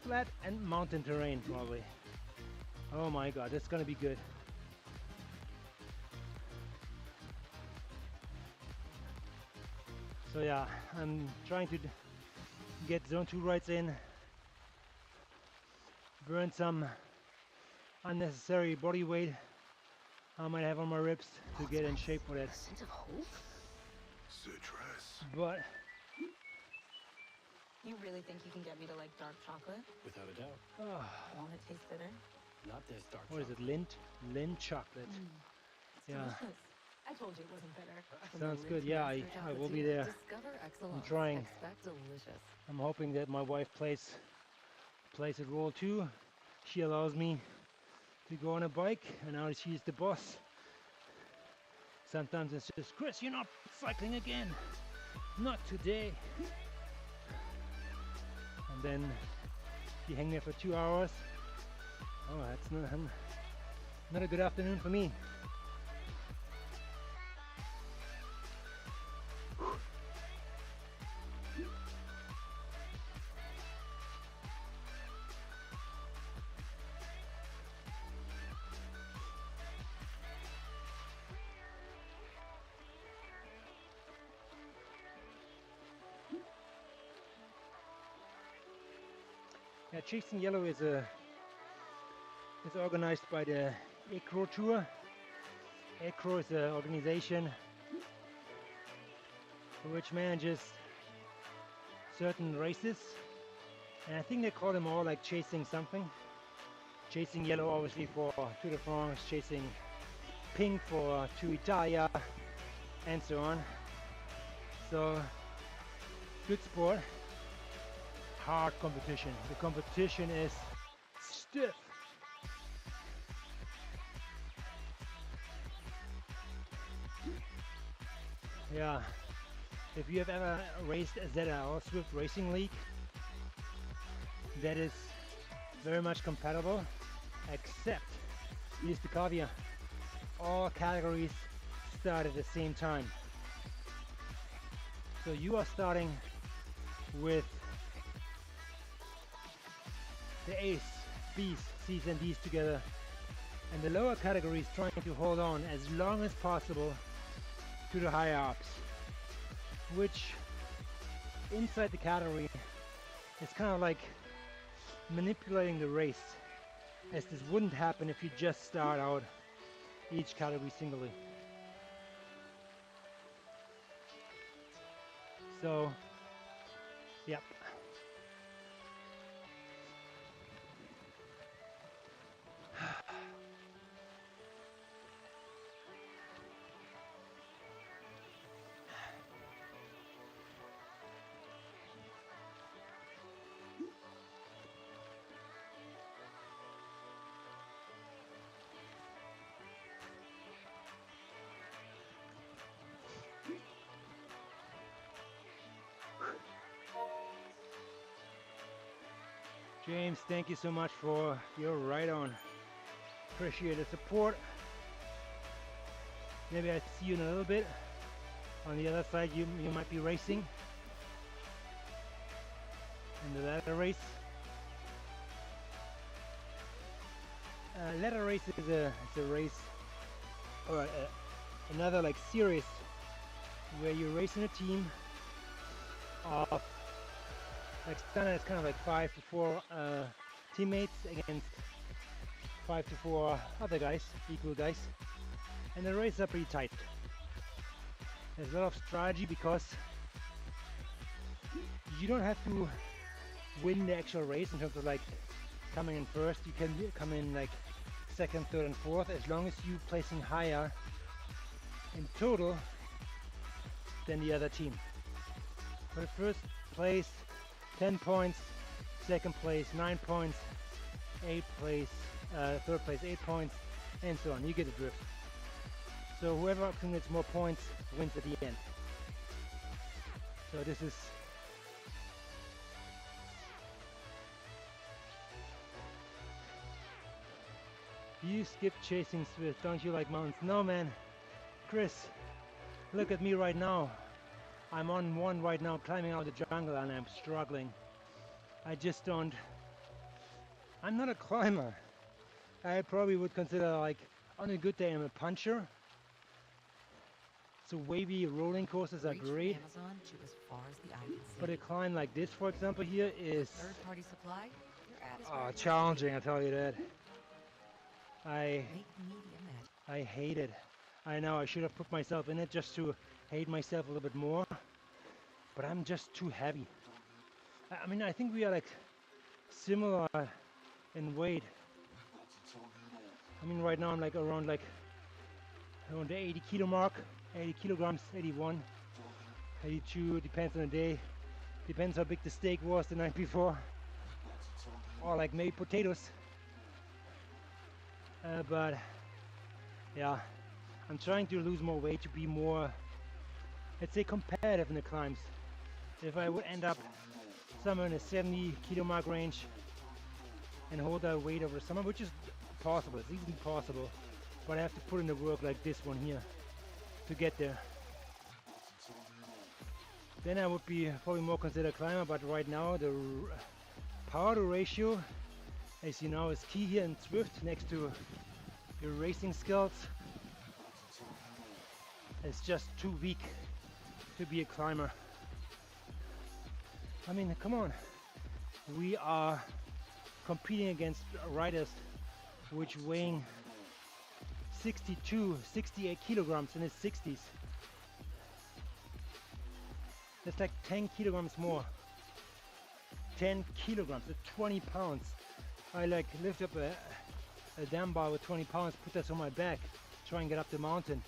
Speaker 1: flat and mountain terrain probably. Oh my god, that's gonna be good. So yeah, I'm trying to get zone 2 rides in, burn some unnecessary body weight I might have on my ribs to get in shape for that.
Speaker 3: Sense of hope?
Speaker 7: Citrus.
Speaker 1: But
Speaker 6: You really think you can get me to like dark chocolate?
Speaker 2: Without a doubt.
Speaker 6: Won't it taste bitter?
Speaker 2: Not this dark
Speaker 1: what is it,
Speaker 2: chocolate.
Speaker 1: Lint chocolate? Yeah,
Speaker 6: Delicious. I told you it wasn't bitter.
Speaker 1: sounds good. Yeah, I will be there.
Speaker 3: Discover excellence.
Speaker 1: I'm trying.
Speaker 3: Expect delicious.
Speaker 1: I'm hoping that my wife plays at Roll 2. She allows me to go on a bike, and now she's the boss. Sometimes it's just, Chris, you're not cycling again. Not today. And then you hang there for 2 hours. Oh, that's not a good afternoon for me. Yeah, Chasing Yellow is organized by the Acro Tour. Acro is an organization which manages certain races, and I think they call them all like Chasing something. Chasing Yellow obviously for Tour de France, Chasing Pink for Tour Italia, and so on. So good sport. Hard competition. The competition is stiff. Yeah, if you have ever raced a Zeta or Swift Racing League, that is very much compatible, except, here's the caveat, all categories start at the same time. So you are starting with the A's, B's, C's and D's together, and the lower categories trying to hold on as long as possible to the higher ups, which inside the category is kind of like manipulating the race, as this wouldn't happen if you just start out each category singly. So, yep. James, thank you so much for your ride on. Appreciate the support. Maybe I see you in a little bit. On the other side, you might be racing in the ladder race. Ladder race is a race or another like series where you race in a team of like standard. It's kind of like 5 to 4 teammates against 5 to 4 other guys, equal guys, and the races are pretty tight. There's a lot of strategy because you don't have to win the actual race in terms of like coming in first. You can come in like second, third, and fourth as long as you placing higher in total than the other team. For first place, 10 points. Second place, 9 points. Third place, 8 points, and so on. You get the drift. So whoever accumulates more points wins at the end. So this is you skip chasing Swift, don't you like mountains? No man, Chris, look at me right now. I'm on one right now climbing out of the jungle and I'm struggling. I just don't, I'm not a climber. I probably would consider like on a good day I'm a puncher. So wavy rolling courses are
Speaker 3: Reach from
Speaker 1: great.
Speaker 3: Amazon to as far as the eye can see.
Speaker 1: But a climb like this, for example, here is
Speaker 3: Third-party supply. Your ad is where it
Speaker 1: challenging, I tell you that.
Speaker 3: Make media match.
Speaker 1: I hate it. I know I should have put myself in it just to hate myself a little bit more, but I'm just too heavy. I mean, I think we are like similar in weight. I mean, right now I'm like around like around the 80 kilo mark, 80 kilograms, 81, 82, depends on the day. Depends how big the steak was the night before, or like maybe potatoes. But yeah, I'm trying to lose more weight to be more, let's say, competitive in the climbs. If I would end up somewhere in the 70 kilo mark range and hold that weight over the summer, which is possible, it's easily possible, but I have to put in the work like this one here to get there. Then I would be probably more considered a climber, but right now the power to ratio, as you know, is key here in Swift next to your racing skills. It's just too weak to be a climber. I mean, come on. We are competing against riders which weighing 62, 68 kilograms in his 60s. That's like 10 kilograms more. 10 kilograms, that's 20 pounds. I like lift up a dumbbell with 20 pounds, put that on my back, try and get up the mountain.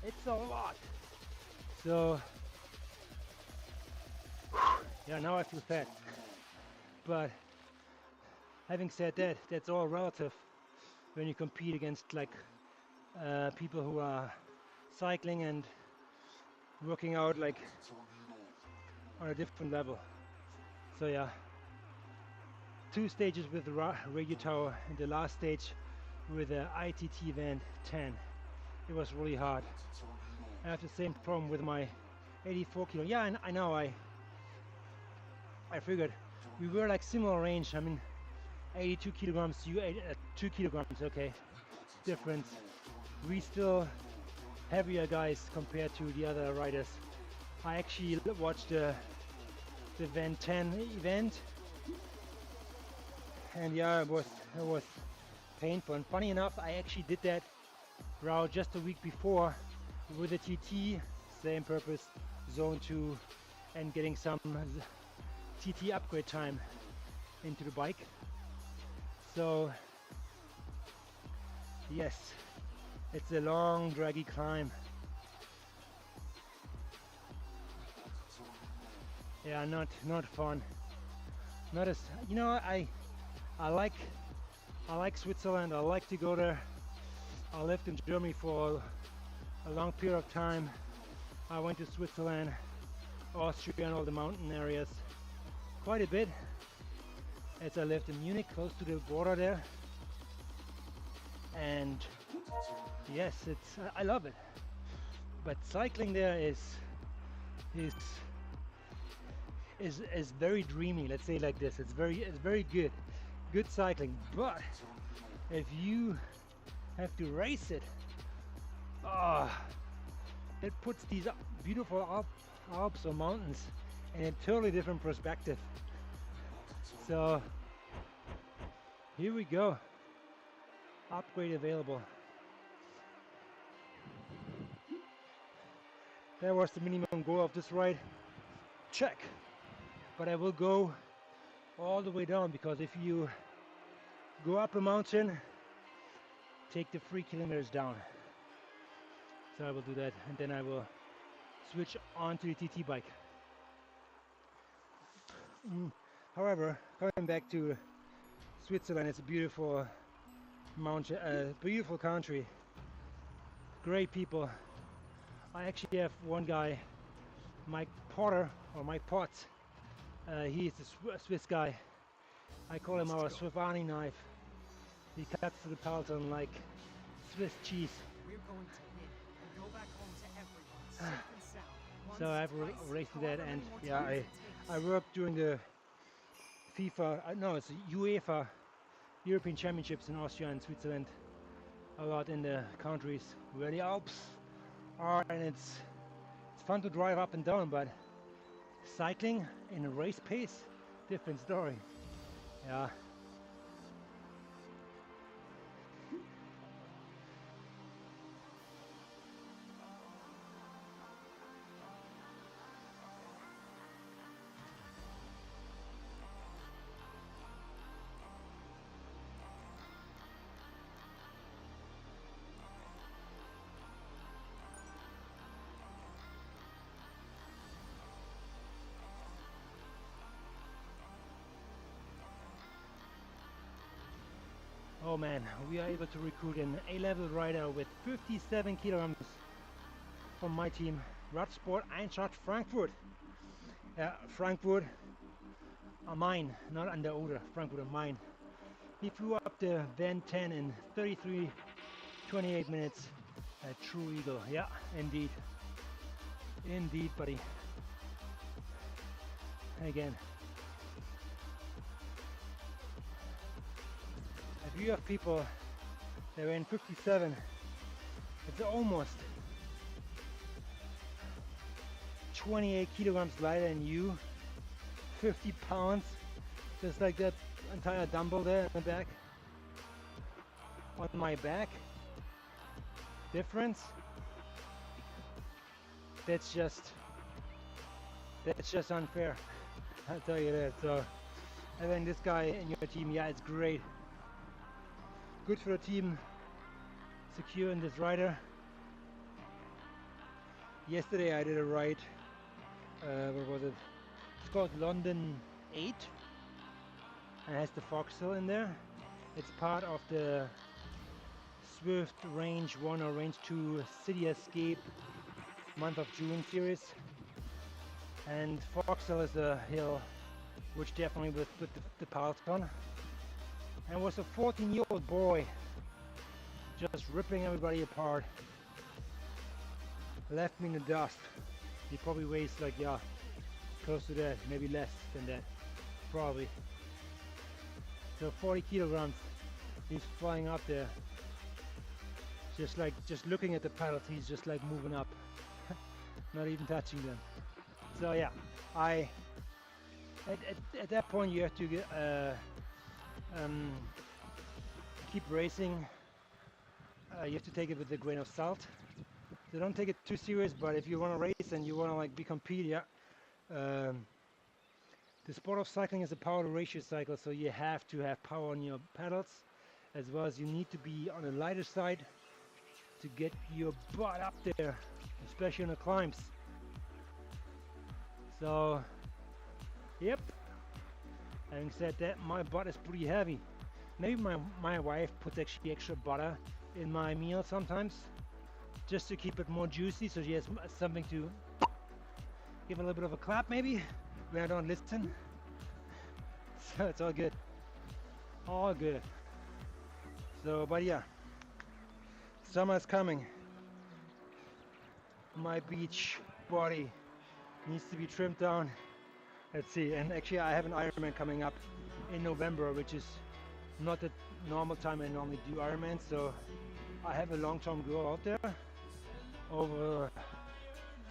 Speaker 1: It's a lot. So, yeah, now I feel fat. But having said that, that's all relative when you compete against like people who are cycling and working out like on a different level. So yeah, 2 stages with the radio tower and the last stage with the ITT event 10. It was really hard. I have the same problem with my 84 kilo. Yeah, I know. I figured we were like similar range. I mean, 82 kilograms, you 2 kilograms. Okay, difference. We still heavier guys compared to the other riders. I actually watched the Van 10 event, and yeah, it was painful. And funny enough, I actually did that route just a week before with a TT, same purpose, Zone 2, and getting some TT upgrade time into the bike. So yes, it's a long, draggy climb. Yeah, not fun. Not as, you know, I like Switzerland. I like to go there. I lived in Germany for a long period of time. I went to Switzerland, Austria, and all the mountain areas quite a bit. as I lived in Munich, close to the border there. And yes, I love it. But cycling there is is very dreamy. Let's say it like this. It's very good cycling. But if you have to race it, it puts these beautiful Alps or mountains in a totally different perspective. So here we go. Upgrade available. That was the minimum goal of this ride. Check. But I will go all the way down, because if you go up a mountain, take the 3 kilometers down. So I will do that, and then I will switch on to the TT bike. However, coming back to Switzerland, it's a beautiful mountain, beautiful country, great people. I actually have one guy, Mike Potter, or Mike Potts. He's a Swiss guy. I call him our Swiss Army knife. He cuts to the peloton like Swiss cheese.
Speaker 8: We're going to win and go back home to everyone, safe and sound.
Speaker 1: So I've raced to that, and yeah, I worked during the FIFA, no, it's UEFA European Championships in Austria and Switzerland, a lot in the countries where the Alps are, and it's fun to drive up and down, but cycling in a race pace, different story. Yeah. Oh man, we are able to recruit an A-level rider with 57 kilograms from my team, Radsport Eintracht Frankfurt. Frankfurt am Main, not an der Oder, Frankfurt am Main. He flew up the Van 10 in 33:28 minutes. A true eagle, yeah, indeed. Indeed, buddy. Again. If you have people that are in 57, it's almost 28 kilograms lighter than you, 50 pounds, just like that entire dumbbell there in the back, on my back. Difference? That's just unfair. I'll tell you that. So having this guy in your team, yeah, it's great. Good for the team, secure in this rider. Yesterday I did a ride, what was it? It's called London 8, and it has the Foxhill in there. It's part of the Swift Range 1 or Range 2 City Escape month of June series. And Foxhill is a hill which definitely with the peloton. And it was a 14-year-old boy just ripping everybody apart. Left me in the dust. He probably weighs like, yeah, close to that, maybe less than that, probably. So 40 kilograms, he's flying up there. Just looking at the pedals, he's just like moving up, not even touching them. So yeah, at that point you have to get, keep racing. You have to take it with a grain of salt. So don't take it too serious, but if you want to race and you want to like be compete, yeah. The sport of cycling is a power to ratio cycle, so you have to have power on your pedals, as well as you need to be on the lighter side to get your butt up there, especially on the climbs. So, yep. Having said that, my butt is pretty heavy. Maybe my wife puts actually extra butter in my meal sometimes, just to keep it more juicy, so she has something to give a little bit of a clap maybe when I don't listen. So it's all good. All good. So, but yeah, summer's coming. My beach body needs to be trimmed down. Let's see. And actually, I have an Ironman coming up in November, which is not the normal time I normally do Ironman. So I have a long-term goal out there over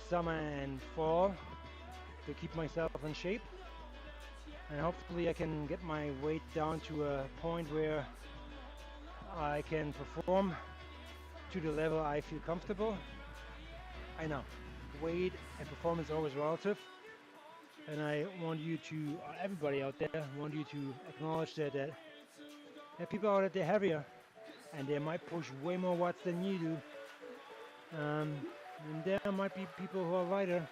Speaker 1: summer and fall to keep myself in shape. And hopefully I can get my weight down to a point where I can perform to the level I feel comfortable. I know, weight and performance are always relative. And I want you to, everybody out there, want you to acknowledge that there are people out there heavier and they might push way more watts than you do. And there might be people who are lighter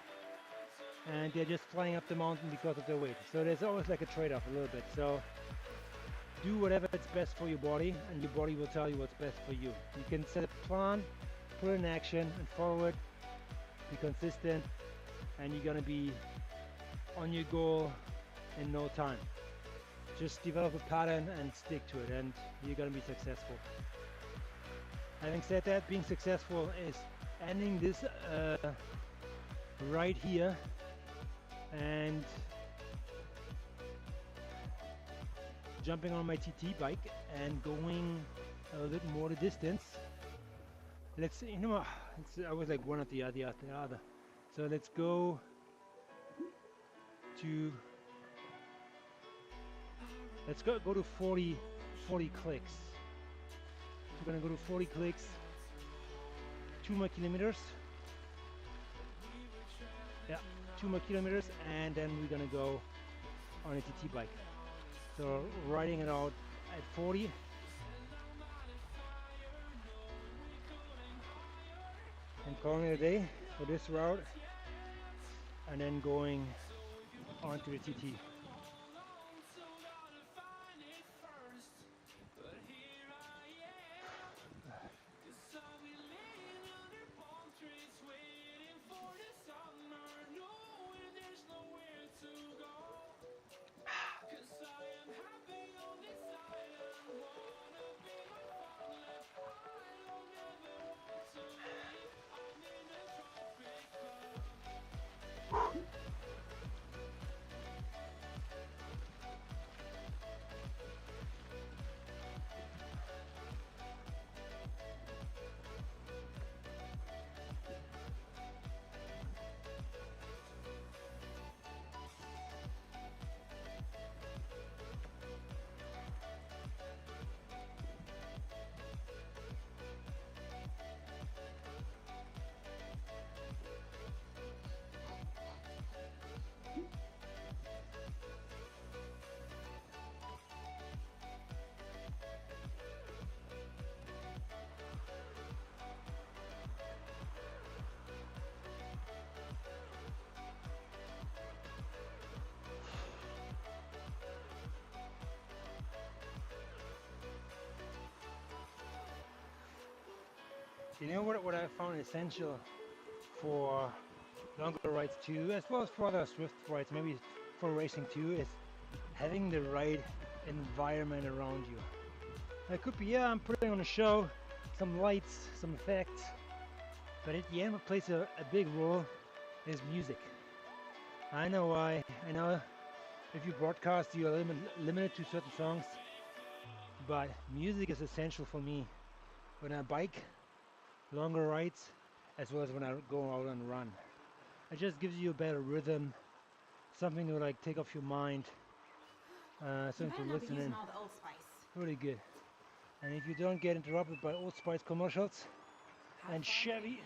Speaker 1: and they're just flying up the mountain because of their weight. So there's always like a trade-off a little bit. So do whatever is best for your body, and your body will tell you what's best for you. You can set a plan, put it in action, and follow it. Be consistent, and you're gonna be on your goal in no time. Just develop a pattern and stick to it, and you're gonna be successful. Having said that, being successful is ending this right here and jumping on my TT bike and going a little bit more the distance. Let's, you know, I was like one at the other. So let's go to, go to 40 clicks. We're gonna go to 40 clicks, 2 more kilometers. Yeah, 2 more kilometers, and then we're gonna go on a TT bike. So riding it out at 40. And calling it a day for this route, and then going onto the TT. You know what I found essential for longer rides too, as well as for other Swift rides, maybe for racing too, is having the right environment around you. It could be, yeah, I'm putting on a show, some lights, some effects, but at the end what plays a big role is music. I know why. I know if you broadcast you are limited to certain songs, but music is essential for me when I bike, longer rides, as well as when I go out and run. It just gives you a better rhythm, something to like take off your mind, something to listen in.
Speaker 6: All the Old Spice.
Speaker 1: Really good. And if you don't get interrupted by Old Spice commercials and Chevy,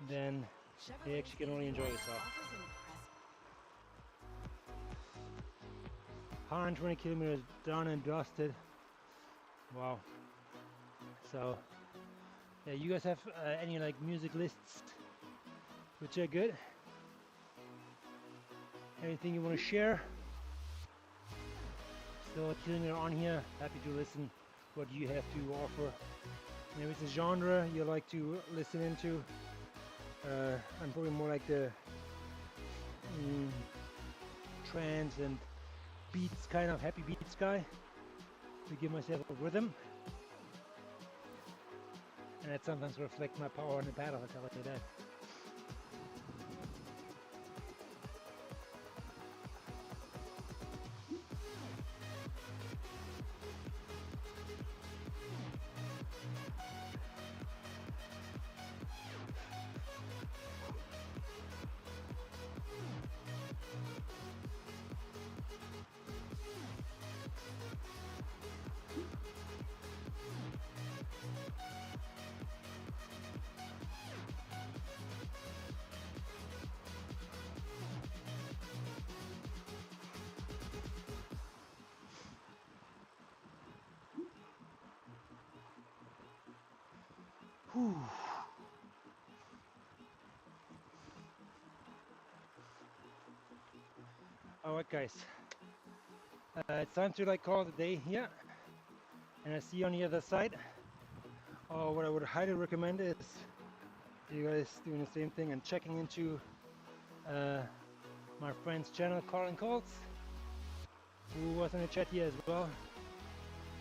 Speaker 1: then you actually can only enjoy yourself. 120 kilometers done and dusted. Wow. So, yeah, you guys have any like music lists which are good? Anything you want to share? Still a kilometer on here. Happy to listen what you have to offer. Maybe it's a genre you like to listen into. I'm probably more like the trance and beats, kind of happy beats guy. to give myself a rhythm, and that sometimes reflects my power on the paddle, I'll tell you that. Whew. Alright guys, it's time to like call it a day here, and I see you on the other side. What I would highly recommend is you guys doing the same thing and checking into my friend's channel, Colin Colts, who was in the chat here as well,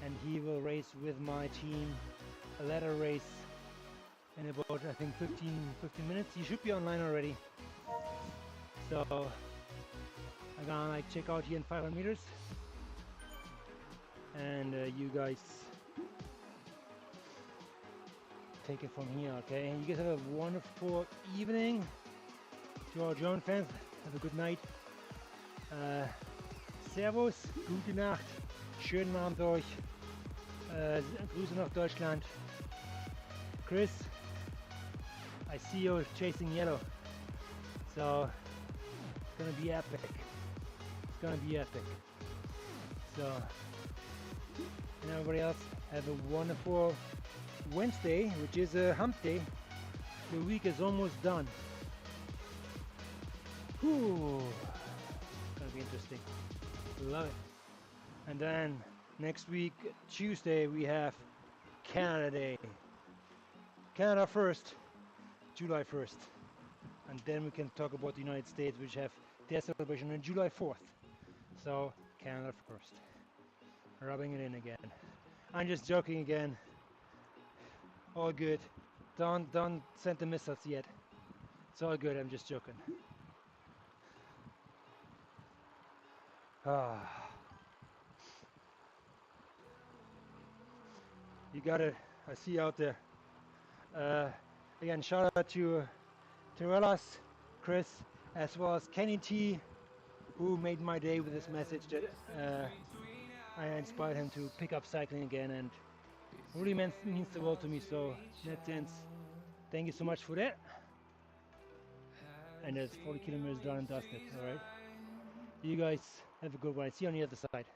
Speaker 1: and he will race with my team a ladder race in about I think 15 minutes. You should be online already, so I'm gonna like check out here in 500 meters, and you guys take it from here, okay? And you guys have a wonderful evening. To our German fans, have a good night. Servus, gute Nacht, schönen Abend euch. Grüße nach Deutschland. Chris, I see you chasing yellow, so it's gonna be epic. It's gonna be epic. So, and everybody else, have a wonderful Wednesday, which is a hump day. The week is almost done. Whew. It's gonna be interesting. Love it. And then next week, Tuesday, we have Canada Day. Canada first, July 1st. And then we can talk about the United States, which have their celebration on July 4th. So, Canada first. Rubbing it in again. I'm just joking again. All good. Don't send the missiles yet. It's all good, I'm just joking. You got it. I see you out there. Again, shout out to Terelas, Chris, as well as Kenny T, who made my day with this message that I inspired him to pick up cycling again, and really means the world to me. So in that sense, thank you so much for that. And that's 40 kilometers done and dusted. All right. You guys have a good one. See you on the other side.